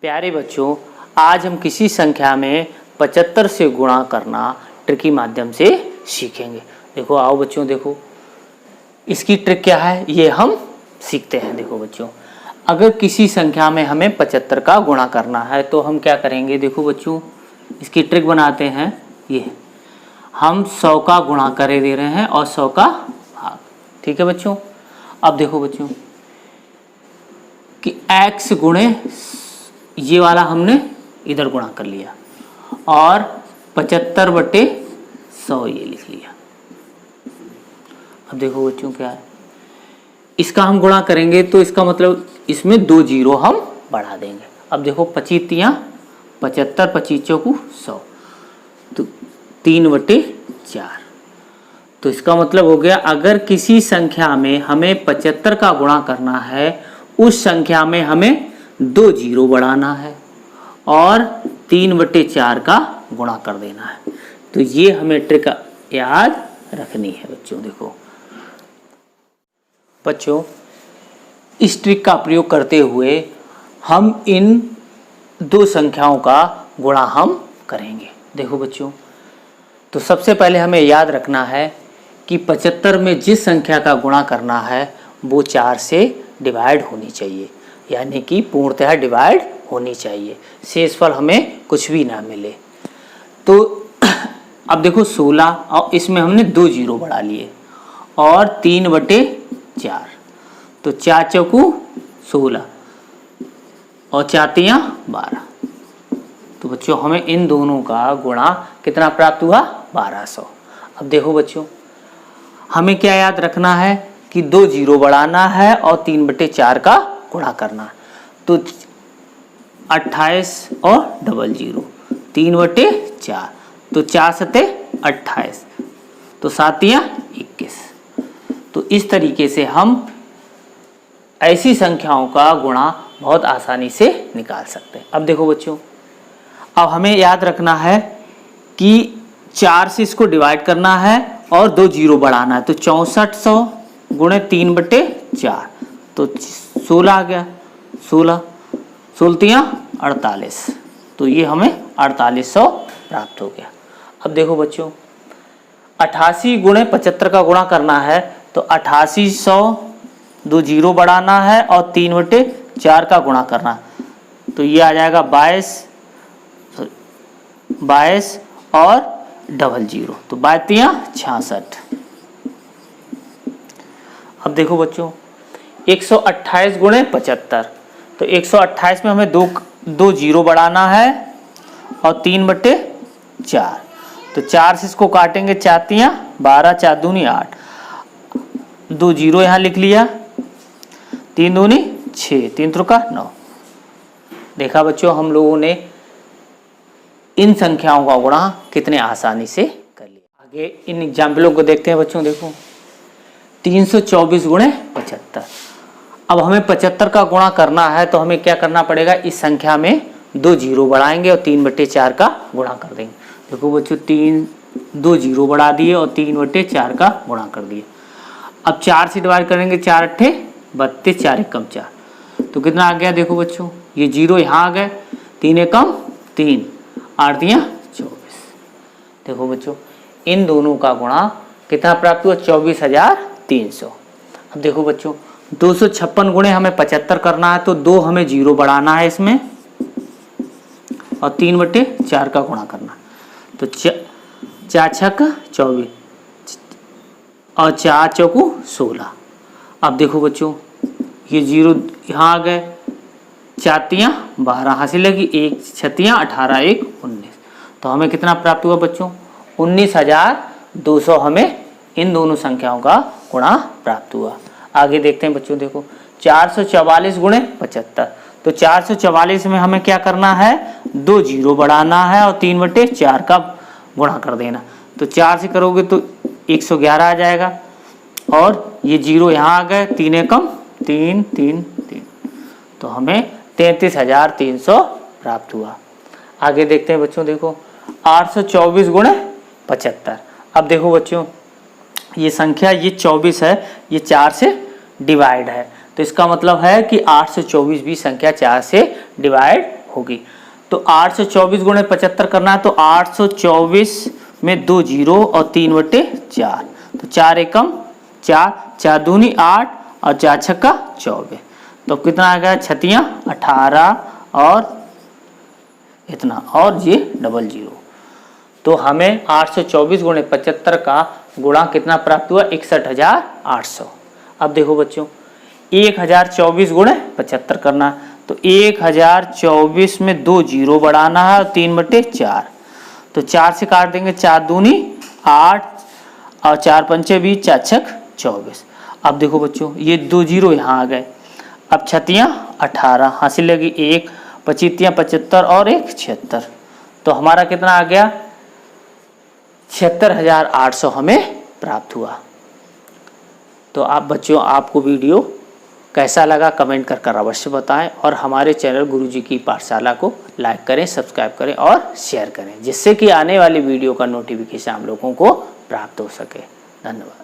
प्यारे बच्चों, आज हम किसी संख्या में 75 से गुणा करना ट्रिक के माध्यम से सीखेंगे। देखो आओ बच्चों, देखो इसकी ट्रिक क्या है ये हम सीखते हैं। देखो बच्चों, अगर किसी संख्या में हमें 75 का गुणा करना है तो हम क्या करेंगे। देखो बच्चों, इसकी ट्रिक बनाते हैं। ये हम 100 का गुणा करे दे रहे हैं और 100 का भाग। ठीक है बच्चों। अब देखो बच्चों कि x गुणे ये वाला हमने इधर गुणा कर लिया और 75/100 ये लिख लिया। अब देखो बच्चों क्या है, इसका हम गुणा करेंगे तो इसका मतलब इसमें 2 जीरो हम बढ़ा देंगे। अब देखो 25 75, 25 चौकू 100, तो 3/4। तो इसका मतलब हो गया, अगर किसी संख्या में हमें 75 का गुणा करना है, उस संख्या में हमें 2 जीरो बढ़ाना है और 3/4 का गुणा कर देना है। तो ये हमें ट्रिक याद रखनी है बच्चों। देखो बच्चों, इस ट्रिक का प्रयोग करते हुए हम इन दो संख्याओं का गुणा हम करेंगे। देखो बच्चों, तो सबसे पहले हमें याद रखना है कि 75 में जिस संख्या का गुणा करना है वो 4 से डिवाइड होनी चाहिए, यानी कि पूर्णतः डिवाइड होनी चाहिए, शेषफल हमें कुछ भी ना मिले। तो अब देखो 16 और इसमें हमने 2 जीरो बढ़ा लिए और 3/4, तो 4 चौकू 16 और 4 तियां 12। तो बच्चों हमें इन दोनों का गुणा कितना प्राप्त हुआ, 1200। अब देखो बच्चों, हमें क्या याद रखना है कि 2 जीरो बढ़ाना है और 3/4 का गुणा करना है। तो 28 और डबल जीरो 3/4, तो 4 सते 28, तो 7 तियां 21। तो इस तरीके से हम ऐसी संख्याओं का गुणा बहुत आसानी से निकाल सकते हैं। अब देखो बच्चों, अब हमें याद रखना है कि 4 से इसको डिवाइड करना है और 2 जीरो बढ़ाना है। तो 6400 गुणे 3/4, तो 16 आ गया। 16 तियां 48, तो ये हमें 4800 प्राप्त हो गया। अब देखो बच्चों, 88 गुणे 75 का गुणा करना है, तो 8800 2 जीरो बढ़ाना है और 3/4 का गुणा करना, तो ये आ जाएगा 22 और डबल जीरो, तो 22 तियां 66। अब देखो बच्चों, 128 गुणे 75, तो 128 में हमें 2 जीरो बढ़ाना है और 3/4, तो 4 से इसको काटेंगे, 4 तियां 12, 4 दूनी 8, 2 जीरो यहाँ लिख लिया, 3 दूनी 6, 3 त्रिका 9। देखा बच्चों, हम लोगों ने इन संख्याओं का गुणा कितने आसानी से कर लिया। आगे इन एग्जाम्पलों को देखते हैं बच्चों। देखो 324 गुणे 75। अब हमें 75 का गुणा करना है तो हमें क्या करना पड़ेगा, इस संख्या में 2 जीरो बढ़ाएंगे और 3/4 का गुणा कर देंगे। देखो बच्चों, 2 जीरो बढ़ा दिए और 3/4 का गुणा कर दिए। अब 4 से डिवाइड करेंगे, 4 अट्ठे 32, 4 एकम 4, तो कितना आ गया। देखो बच्चों, ये जीरो यहाँ आ गए, 3 एकम 3, 8 तियां 24। देखो बच्चों, इन दोनों का गुणा कितना प्राप्त हुआ, 24,300। अब देखो बच्चों, 256 गुणे हमें 75 करना है, तो 2 हमें जीरो बढ़ाना है इसमें और 3/4 का गुणा करना, तो 4 छक 24 और 4 चौकू 16। अब देखो बच्चों, ये जीरो यहाँ आ गए, 4 तियां 12 हासिल लगी, 1 छतियां 18, 1 19, तो हमें कितना प्राप्त हुआ बच्चों, 19,200 हमें इन दोनों संख्याओं का गुणा प्राप्त हुआ। आगे देखते हैं बच्चों। देखो 444 गुणे 75, तो 444 में हमें क्या करना है, 2 जीरो बढ़ाना है और 3/4 का गुणा कर देना, तो 4 से करोगे तो 111 आ जाएगा और ये जीरो यहाँ आ गए, 3 एकम 3, 3, 3, तो हमें 33,300 प्राप्त हुआ। आगे देखते हैं बच्चों। देखो 824 गुणे 75। अब देखो बच्चों, ये संख्या ये 24 है, ये 4 से डिवाइड है, तो इसका मतलब है कि 8 से 24 भी संख्या 4 से डिवाइड होगी। तो 824 गुणे 75 करना है, तो 824 में 2 जीरो और 3/4, तो 4 एकम 4, 4 दूनी 8 और 4 छक्का 24, तो कितना आ गया 6 18 और इतना, और ये डबल जीरो। तो हमें 824 गुणे 75 का गुणा कितना प्राप्त हुआ 61,800। अब देखो बच्चों 1024 गुणे 75 करना, तो 1024 में 2 जीरो बढ़ाना है और 3/4, तो 4 से काट देंगे, 4 दूनी 8 और 4 पंचे 20, 4 छक 24। अब देखो बच्चों ये 2 जीरो यहाँ आ गए, अब 6 18 हासिल लगी, 1 25 75 और 1 76, तो हमारा कितना आ गया 76,800 हमें प्राप्त हुआ। तो आप बच्चों आपको वीडियो कैसा लगा कमेंट कर अवश्य बताएं, और हमारे चैनल गुरुजी की पाठशाला को लाइक करें, सब्सक्राइब करें और शेयर करें, जिससे कि आने वाली वीडियो का नोटिफिकेशन आप लोगों को प्राप्त हो सके। धन्यवाद।